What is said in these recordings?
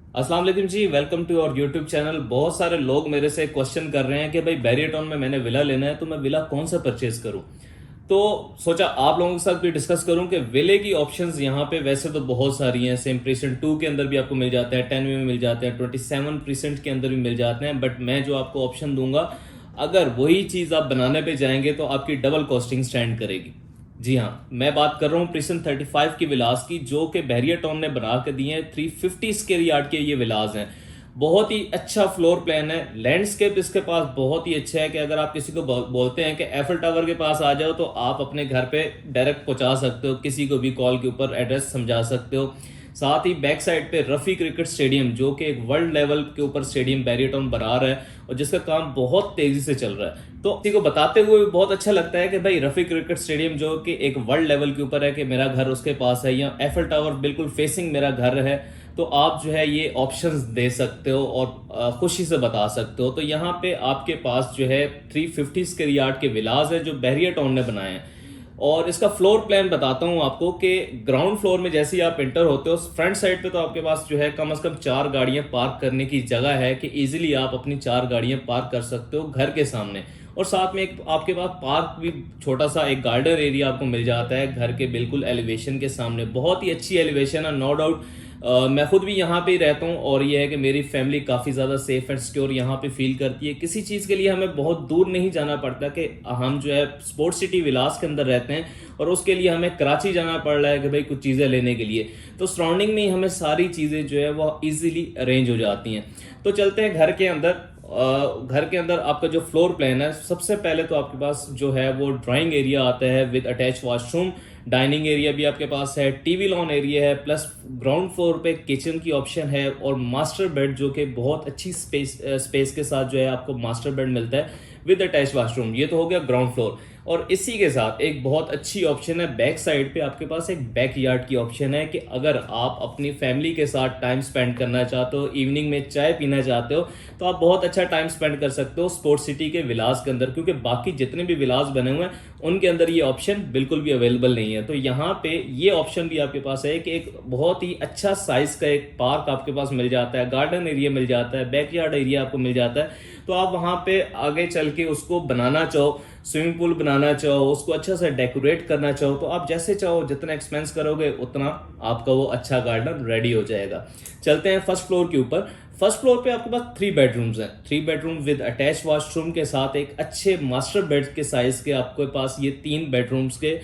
अस्सलाम वालेकुम जी, welcome to और यूट्यूब चैनल। बहुत सारे लोग मेरे से क्वेश्चन कर रहे हैं कि भाई बैरियर टाउन में मैंने विला लेना है तो मैं विला कौन सा परचेज करूं। तो सोचा आप लोगों के साथ भी डिस्कस करूं कि विले की ऑप्शंस यहाँ पे वैसे तो बहुत सारी हैं। सेम प्रीसेंट 2 के अंदर भी आपको मिल जाते हैं, 10 में मिल जाते हैं, 27 प्रीसेंट के अंदर भी मिल जाते हैं। बट मैं जो आपको ऑप्शन दूंगा, अगर वही चीज आप बनाने पे जाएंगे तो आपकी डबल कॉस्टिंग स्टैंड करेगी। जी हाँ, मैं बात कर रहा हूँ प्रिसन 35 की विलास की, जो कि बैरियर टाउन ने बना के दिए हैं। 350 स्क्वायर यार्ड के ये विलास हैं। बहुत ही अच्छा फ्लोर प्लान है। लैंडस्केप इसके पास बहुत ही अच्छा है कि अगर आप किसी को बोलते हैं कि एफल टावर के पास आ जाओ तो आप अपने घर पे डायरेक्ट पहुंचा सकते हो, किसी को भी कॉल के ऊपर एड्रेस समझा सकते हो। साथ ही बैक साइड पे रफी क्रिकेट स्टेडियम, जो कि एक वर्ल्ड लेवल के ऊपर स्टेडियम बैरियर टाउन बना रहा है और जिसका काम बहुत तेजी से चल रहा है। तो किसी को बताते हुए भी बहुत अच्छा लगता है कि भाई रफी क्रिकेट स्टेडियम जो कि एक वर्ल्ड लेवल के ऊपर है, कि मेरा घर उसके पास है, या एफल टावर बिल्कुल फेसिंग मेरा घर है। तो आप जो है ये ऑप्शंस दे सकते हो और खुशी से बता सकते हो। तो यहाँ पे आपके पास जो है 350 स्क्वायर यार्ड के विलास है जो बैरियर टाउन ने बनाए हैं। और इसका फ्लोर प्लान बताता हूं आपको कि ग्राउंड फ्लोर में जैसे ही आप इंटर होते हो, फ्रंट साइड पे तो आपके पास जो है कम से कम 4 गाड़ियां पार्क करने की जगह है कि इजीली आप अपनी 4 गाड़ियां पार्क कर सकते हो घर के सामने। और साथ में एक आपके पास पार्क भी, छोटा सा एक गार्डन एरिया आपको मिल जाता है घर के बिल्कुल एलिवेशन के सामने। बहुत ही अच्छी एलिवेशन है, नो डाउट। मैं खुद भी यहाँ पे ही रहता हूँ और ये है कि मेरी फैमिली काफ़ी ज़्यादा सेफ एंड सिक्योर यहाँ पे फील करती है। किसी चीज़ के लिए हमें बहुत दूर नहीं जाना पड़ता कि हम जो है स्पोर्ट्स सिटी विलास के अंदर रहते हैं और उसके लिए हमें कराची जाना पड़ रहा है कि भाई कुछ चीज़ें लेने के लिए। तो सराउंडिंग में ही हमें सारी चीज़ें जो है वो ईजिली अरेंज हो जाती हैं। तो चलते हैं घर के अंदर। घर के अंदर आपका जो फ्लोर प्लान है, सबसे पहले तो आपके पास जो है वो ड्राइंग एरिया आता है with attach washroom. Dining area भी आपके पास है, टीवी लॉन एरिया है, प्लस ग्राउंड फ्लोर पे किचन की ऑप्शन है और मास्टर बेड, जो कि बहुत अच्छी स्पेस के साथ जो है आपको मास्टर बेड मिलता है विद अटैच वॉशरूम। ये तो हो गया ग्राउंड फ्लोर। और इसी के साथ एक बहुत अच्छी ऑप्शन है बैक साइड पे, आपके पास एक बैक यार्ड की ऑप्शन है कि अगर आप अपनी फैमिली के साथ टाइम स्पेंड करना चाहते हो, इवनिंग में चाय पीना चाहते हो, तो आप बहुत अच्छा टाइम स्पेंड कर सकते हो स्पोर्ट्स सिटी के विलास के अंदर। क्योंकि बाकी जितने भी विलास बने हुए हैं उनके अंदर ये ऑप्शन बिल्कुल भी अवेलेबल नहीं है। तो यहाँ पे ये ऑप्शन भी आपके पास है कि एक बहुत ही अच्छा साइज का एक पार्क आपके पास मिल जाता है, गार्डन एरिया मिल जाता है, बैकयार्ड एरिया आपको मिल जाता है। तो आप वहां पे आगे चल के उसको बनाना चाहो, स्विमिंग पूल बनाना चाहो, उसको अच्छा से डेकोरेट करना चाहो, तो आप जैसे चाहो, जितना एक्सपेंस करोगे उतना आपका वो अच्छा गार्डन रेडी हो जाएगा। चलते हैं फर्स्ट फ्लोर के ऊपर। फर्स्ट फ्लोर पे आपके पास 3 बेडरूम्स हैं, 3 बेडरूम विद अटैच वॉशरूम के साथ एक अच्छे मास्टर बेड के साइज के आपके पास ये 3 बेडरूम्स के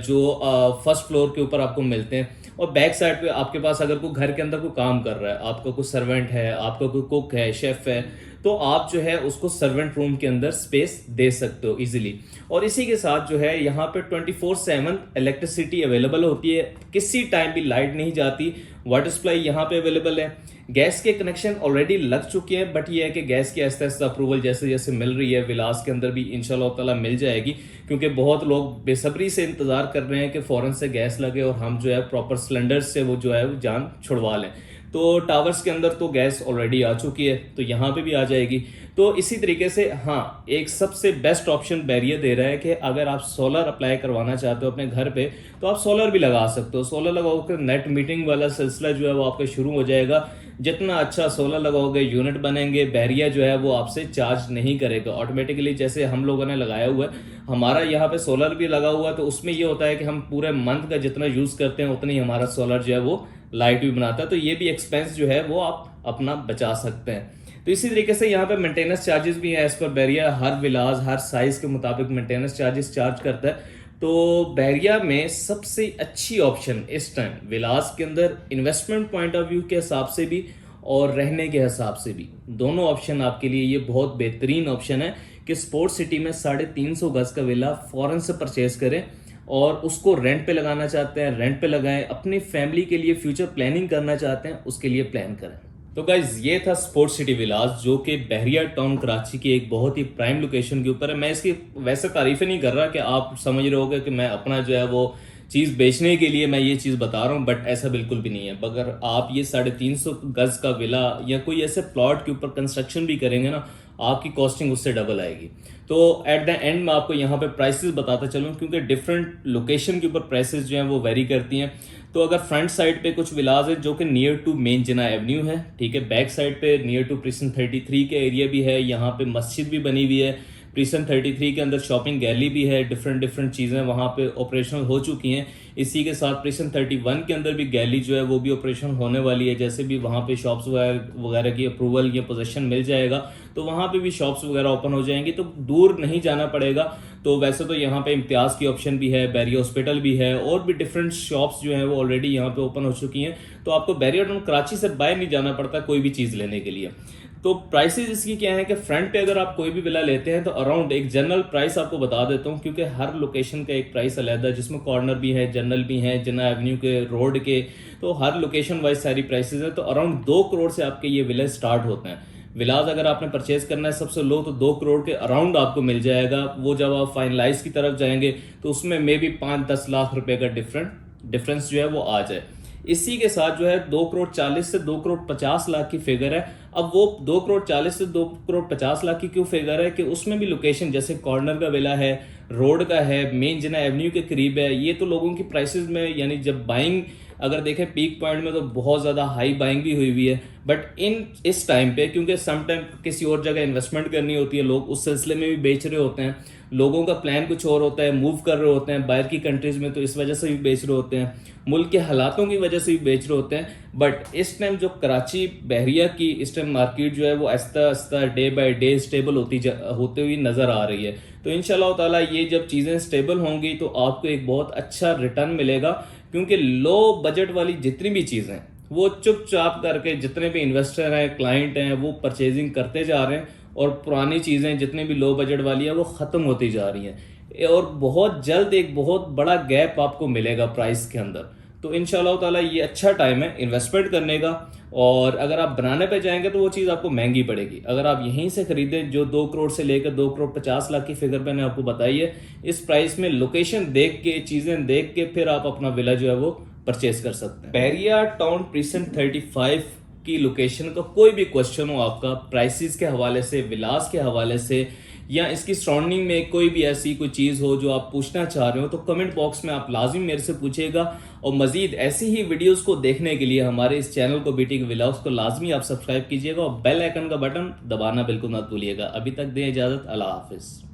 जो फर्स्ट फ्लोर के ऊपर आपको मिलते हैं। और बैक साइड पे आपके पास अगर कोई घर के अंदर कोई काम कर रहा है, आपका कोई सर्वेंट है, आपका कोई कुक है, शेफ है, तो आप जो है उसको सर्वेंट रूम के अंदर स्पेस दे सकते हो इजीली। और इसी के साथ जो है यहाँ पे 24/7 इलेक्ट्रिसिटी अवेलेबल होती है, किसी टाइम भी लाइट नहीं जाती। वाटर सप्लाई यहाँ पे अवेलेबल है। गैस के कनेक्शन ऑलरेडी लग चुके हैं, बट ये है कि गैस की आहिस्ता आहिस्ता अप्रूवल जैसे जैसे मिल रही है, विलास के अंदर भी इंशाल्लाह ताला मिल जाएगी। क्योंकि बहुत लोग बेसब्री से इंतजार कर रहे हैं कि फौरन से गैस लगे और हम जो है प्रॉपर सिलेंडर से वो जो है वो जान छुड़वा लें। तो टावर्स के अंदर तो गैस ऑलरेडी आ चुकी है, तो यहाँ पे भी आ जाएगी। तो इसी तरीके से हाँ, एक सबसे बेस्ट ऑप्शन बैरियर दे रहा है कि अगर आप सोलर अप्लाई करवाना चाहते हो अपने घर पे, तो आप सोलर भी लगा सकते हो। सोलर लगाओगे नेट मीटिंग वाला सिलसिला जो है वो आपका शुरू हो जाएगा। जितना अच्छा सोलर लगाओगे यूनिट बनेंगे, बैरियर जो है वो आपसे चार्ज नहीं करेगा ऑटोमेटिकली। जैसे हम लोगों ने लगाया हुआ है, हमारा यहाँ पे सोलर भी लगा हुआ है, तो उसमें ये होता है कि हम पूरे मंथ का जितना यूज करते हैं उतना ही हमारा सोलर जो है वो लाइट भी बनाता है। तो ये भी एक्सपेंस जो है वो आप अपना बचा सकते हैं। तो इसी तरीके से यहाँ पे मेंटेनेंस चार्जेस भी हैं एज पर बैरियर। हर विलास हर साइज के मुताबिक मेंटेनेंस चार्जेस चार्ज करता है। तो बैरिया में सबसे अच्छी ऑप्शन इस टाइम विलास के अंदर इन्वेस्टमेंट पॉइंट ऑफ व्यू के हिसाब से भी और रहने के हिसाब से भी, दोनों ऑप्शन आपके लिए ये बहुत बेहतरीन ऑप्शन है कि स्पोर्ट्स सिटी में 350 गज का विला फौरन से परचेज करें और उसको रेंट पे लगाना चाहते हैं रेंट पे लगाएं, अपनी फैमिली के लिए फ्यूचर प्लानिंग करना चाहते हैं उसके लिए प्लान करें। तो गाइज ये था स्पोर्ट्स सिटी विलास, जो कि बहरिया टाउन कराची की एक बहुत ही प्राइम लोकेशन के ऊपर है। मैं इसकी वैसे तारीफें नहीं कर रहा कि आप समझ रहे होगे कि मैं अपना जो है वो चीज बेचने के लिए मैं ये चीज बता रहा हूँ, बट ऐसा बिल्कुल भी नहीं है। अगर आप ये 350 गज का विला या कोई ऐसे प्लॉट के ऊपर कंस्ट्रक्शन भी करेंगे ना, आपकी कॉस्टिंग उससे डबल आएगी। तो एट द एंड मैं आपको यहाँ पे प्राइसेस बताता चलूँ, क्योंकि डिफरेंट लोकेशन के ऊपर प्राइसेस जो हैं वो वेरी करती हैं। तो अगर फ्रंट साइड पे कुछ विलाज है जो कि near to main Jinnah avenue है, ठीक है, बैक साइड पे नियर टू प्रिसन 33 के एरिया भी है, यहाँ पे मस्जिद भी बनी हुई है, प्रिसन 33 के अंदर शॉपिंग गैलरी भी है, डिफरेंट डिफरेंट चीज़ें वहाँ पे ऑपरेशनल हो चुकी हैं। इसी के साथ प्रिसन 31 के अंदर भी गैलरी जो है वो भी ऑपरेशन होने वाली है। जैसे भी वहाँ पे शॉप्स वगैरह की अप्रूवल या पोजीशन मिल जाएगा तो वहाँ पे भी शॉप्स वगैरह ओपन हो जाएंगी, तो दूर नहीं जाना पड़ेगा। तो वैसे तो यहाँ पे इम्तियाज़ की ऑप्शन भी है, बैरिया हॉस्पिटल भी है, और भी डिफरेंट शॉप्स जो हैं वो ऑलरेडी यहाँ पे ओपन हो चुकी हैं। तो आपको बैरिया टाउन कराची से बाहर नहीं जाना पड़ता कोई भी चीज़ लेने के लिए। तो प्राइसेस इसकी क्या है कि फ्रंट पे अगर आप कोई भी विला लेते हैं तो अराउंड एक जनरल प्राइस आपको बता देता हूँ, क्योंकि हर लोकेशन का एक प्राइस अलग है, जिसमें कॉर्नर भी है, जनरल भी है, जिन्ना एवेन्यू के, रोड के, तो हर लोकेशन वाइज सारी प्राइसेस है। तो अराउंड 2 करोड़ से आपके ये विला स्टार्ट होते हैं। विलाज अगर आपने परचेज करना है सबसे लो तो 2 करोड़ के अराउंड आपको मिल जाएगा। वो जब आप फाइनलाइज की तरफ जाएंगे तो उसमें मे बी 5-10 लाख रुपए का डिफरेंस जो है वो आ जाए। इसी के साथ जो है 2 करोड़ 40 से 2 करोड़ 50 लाख की फिगर है। अब वो 2 करोड़ 40 से 2 करोड़ 50 लाख की क्यों फिगर है कि उसमें भी लोकेशन जैसे कॉर्नर का विला है, रोड का है, मेन जिना एवेन्यू के करीब है। ये तो लोगों की प्राइसेस में, यानी जब बाइंग अगर देखें पीक पॉइंट में तो बहुत ज़्यादा हाई बाइंग भी हुई है। बट इस टाइम पे, क्योंकि सम टाइम किसी और जगह इन्वेस्टमेंट करनी होती है, लोग उस सिलसिले में भी बेच रहे होते हैं, लोगों का प्लान कुछ और होता है, मूव कर रहे होते हैं बाहर की कंट्रीज में, तो इस वजह से भी बेच रहे होते हैं, मुल्क के हालातों की वजह से भी बेच रहे होते हैं। बट इस टाइम जो कराची बहरिया की इस टाइम मार्केट जो है वो Aahista Aahista day by day stable होते हुई नजर आ रही है। तो इंशाल्लाह ताला ये जब चीज़ें स्टेबल होंगी तो आपको एक बहुत अच्छा रिटर्न मिलेगा, क्योंकि लो बजट वाली जितनी भी चीज़ें वो चुपचाप करके जितने भी इन्वेस्टर हैं, क्लाइंट हैं, वो परचेजिंग करते जा रहे हैं, और पुरानी चीज़ें जितनी भी लो बजट वाली है वो ख़त्म होती जा रही हैं, और बहुत जल्द एक बहुत बड़ा गैप आपको मिलेगा प्राइस के अंदर। तो इंशाल्लाह ताला ये अच्छा टाइम है इन्वेस्टमेंट करने का। और अगर आप बनाने पे जाएंगे तो वो चीज़ आपको महंगी पड़ेगी। अगर आप यहीं से खरीदें जो 2 करोड़ से लेकर 2 करोड़ 50 लाख की फिगर मैंने आपको बताई है, इस प्राइस में लोकेशन देख के, चीज़ें देख के फिर आप अपना विला जो है वो परचेज कर सकते हैं। बैरिया टाउन प्रिसन 35 की लोकेशन का कोई भी क्वेश्चन हो आपका प्राइसेस के हवाले से, विलास के हवाले से, या इसकी सराउंडिंग में कोई भी ऐसी कोई चीज़ हो जो आप पूछना चाह रहे हो, तो कमेंट बॉक्स में आप लाजिम मेरे से पूछिएगा। और मजीद ऐसी ही वीडियोस को देखने के लिए हमारे इस चैनल को बीटी व्लॉग्स को लाजमी आप सब्सक्राइब कीजिएगा और बेल आइकन का बटन दबाना बिल्कुल मत भूलिएगा। अभी तक दें इजाज़त, अल्लाह हाफिज़।